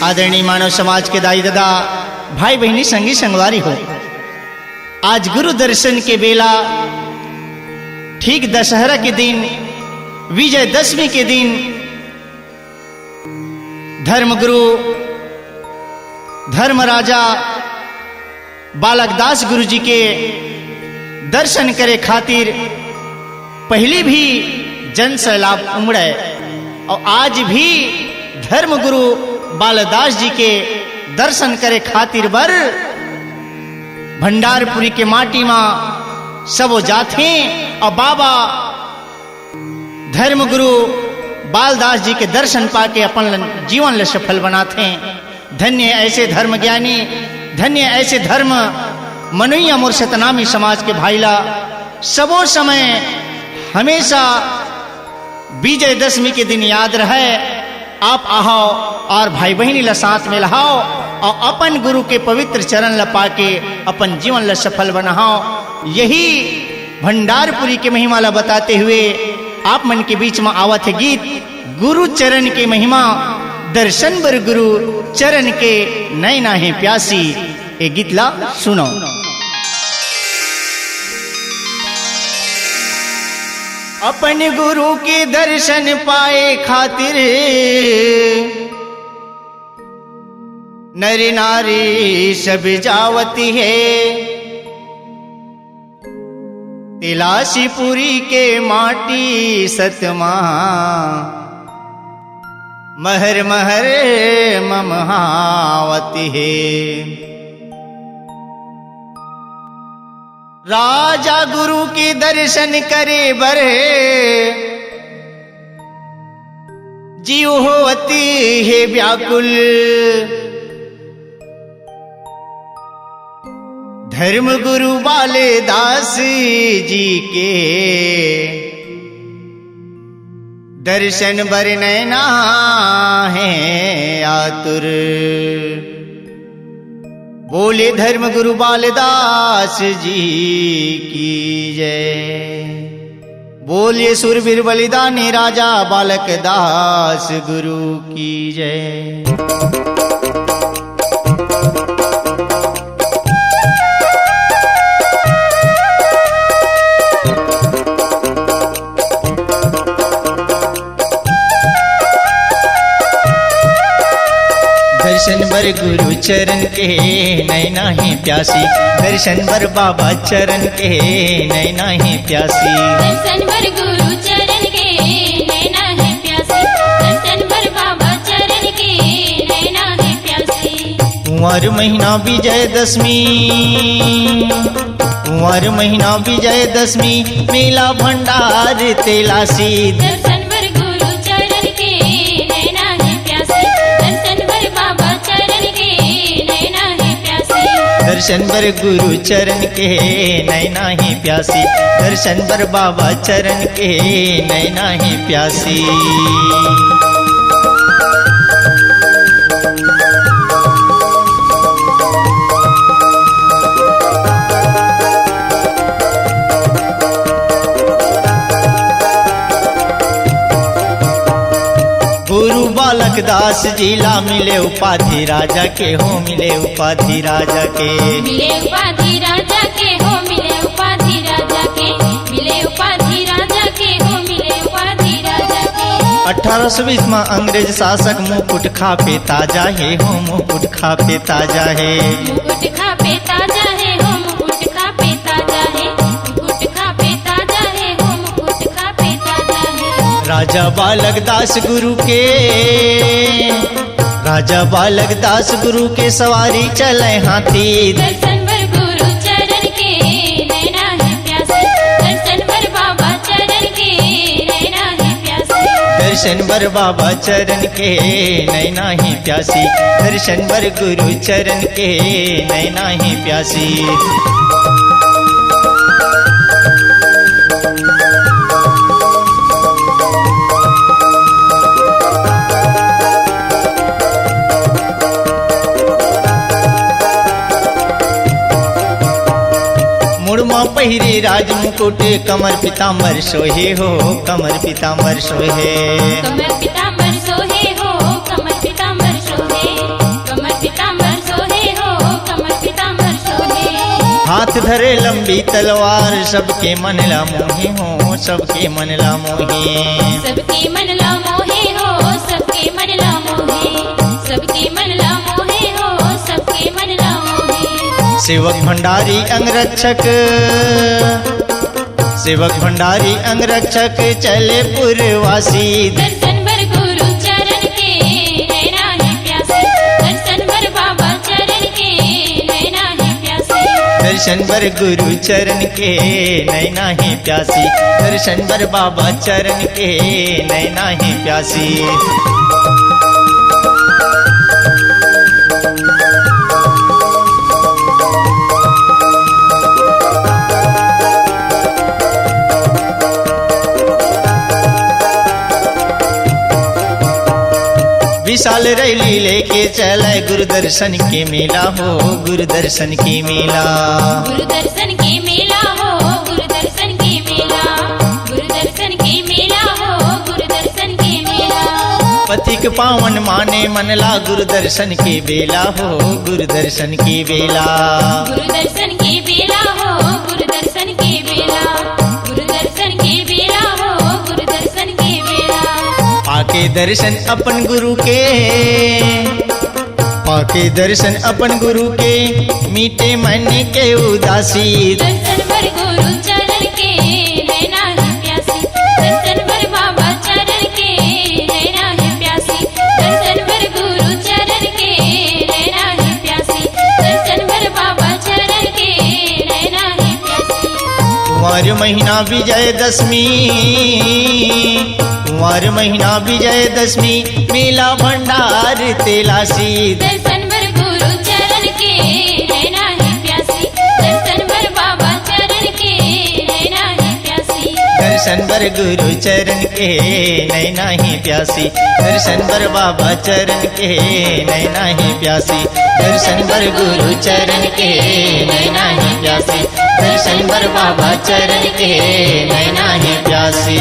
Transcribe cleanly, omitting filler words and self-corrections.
आदरणीय मानव समाज के दाई दादा भाई बहनी संगी संगवारी हो, आज गुरु दर्शन के बेला ठीक दशहरा के दिन विजयदशमी के दिन धर्मगुरु धर्म राजा बालकदास गुरु जी के दर्शन करे खातिर पहली भी जन सैलाब उमड़े और आज भी धर्मगुरु बालकदास जी के दर्शन करे खातिर बर भंडारपुरी के माटी में सबो जाते और बाबा धर्मगुरु बालदास जी के दर्शन पाके अपन जीवन ले सफल बनाते हैं। धन्य ऐसे धर्म ज्ञानी, धन्य ऐसे धर्म मनुष्य मोर सतनामी समाज के भाईला सबो समय हमेशा विजयदशमी के दिन याद रहे। आप आओ और भाई बहनी ला साथ में लहाओ और अपन गुरु के पवित्र चरण ला पाके अपन जीवन ला सफल बनाओ। यही भंडारपुरी के महिमा ला बताते हुए आप मन के बीच में आवत है गीत गुरु चरण के महिमा, दर्शन बर गुरु चरण के नैना है प्यासी। ए गीत ला सुनो। अपन गुरु के दर्शन पाए खातिर नर नारी सब जावती है। तिलासीपुरी के माटी सतमा महर महर ममहावती है। राजा गुरु के दर्शन करे बरे जीव होती है व्याकुल। धर्म गुरु बालदास जी के दर्शन बर नैना है आतुर। बोले धर्म गुरु बालदास जी की जय। बोलिए सुरवीर बलिदानी राजा बालकदास गुरु की जय। दर्शन बर गुरु चरण के नैना है प्यासी। दर्शन बर बाबा चरण के नैना है प्यासी। दर्शन बर गुरु चरण के नैना है प्यासी। दर्शन बर बाबा चरण के नैना है प्यासी। कुंवर महीना विजयदशमी, कुंवर महीना विजयदशमी मेला भंडार तेलासी। दर्शन बर गुरु चरण के नैना है प्यासी। दर्शन बर बाबा चरण के नैना है प्यासी। दर्शन बर गुरु चरण के नैना है प्यासी। दर्शन बर बाबा चरण के नैना है प्यासी। गुरु बालकदास जिला मिले उपाधि राजा के हो, मिले उपाधि राजा के। मिले उपाधि राजा के हो, मिले उपाधि राजा के। मिले उपाधि राजा के हो, मिले उपाधि राजा के। 1820 में अंग्रेज शासक मुकुट खापे ताजा है हो, मुकुट खापे ताजा है। मुकुट खापे ताजा है हो, मुकुट खापे ताजा है। मुकुट खापे ताजा है हो, मुकुट खापे ताजा है। राजा बालकदास गुरु के, राजा बालकदास गुरु के सवारी चले हाथी। दर्शन बर गुरु चरण के नैना है प्यासी। दर्शन बर बाबा चरण के नैना है प्यासी। दर्शन बर बाबा चरण के नैना ही प्यासी। दर्शन बर गुरु चरण के नैना ही प्यासी। मुड़मा पहिरे राज मुकुट कमर पीताम्बर सोहे हो, कमर पीताम्बर सोहे। कमर पीताम्बर सोहे हो, कमर पीताम्बर सोहे। हाथ धरे लंबी तलवार सबके मन ला मोहे हो, सबके मन ला मोहे। सबके मन ला मोहे हो, सबके मन ला मोहे, सबके मन ला मोहे हो, सबके मन ला मोहे। सेवक भंडारी अंगरक्षक, सेवक भंडारी अंगरक्षक चले पुरवासी। दर्शन भर गुरु चरण के नैना है प्यासे, दर्शन भर बाबा चरण के नैना है प्यासे। दर्शन भर गुरु चरण के नैना है प्यासी, दर्शन भर बाबा चरण के नैना है प्यासी। विशाल रैली लेके चले गुरु दर्शन के मेला हो, गुरु दर्शन के मेला। गुरु दर्शन के मेला हो, गुरु दर्शन के मेला, गुरु दर्शन के मेला हो, गुरु दर्शन के मेला। पथिक पावन माने मनला गुरु दर्शन के बेला हो, गुरु दर्शन के बेला। गुरु दर्शन के बेला हो, गुरु दर्शन के बेला, गुरु दर्शन के बेला हो, गुरु दर्शन के बेला। पाके दर्शन अपन गुरु के, पाके दर्शन अपन गुरु के मीठे मन के उदासी। दर्शन भर गुरु चरण के नैना है प्यासी, दर्शन भर बाबा चरण के नैना है प्यासी। दर्शन भर गुरु चरण के नैना है प्यासी, दर्शन भर बाबा चरण के नैना है प्यासी। कुंवर महीना विजय दशमी, कुंवर महीना विजय दशमी मेला भंडार तेलासी। दर्शन भर गुरु चरण के नैना है प्यासी, दर्शन भर बाबा चरण के नैना है प्यासी। दर्शन भर गुरु चरण के नैना ही प्यासी, दर्शन भर बाबा चरण के नैना ही प्यासी। दर्शन भर गुरु चरण के नैना ही प्यासी, दर्शन भर बाबा चरण के नैना ही प्यासी।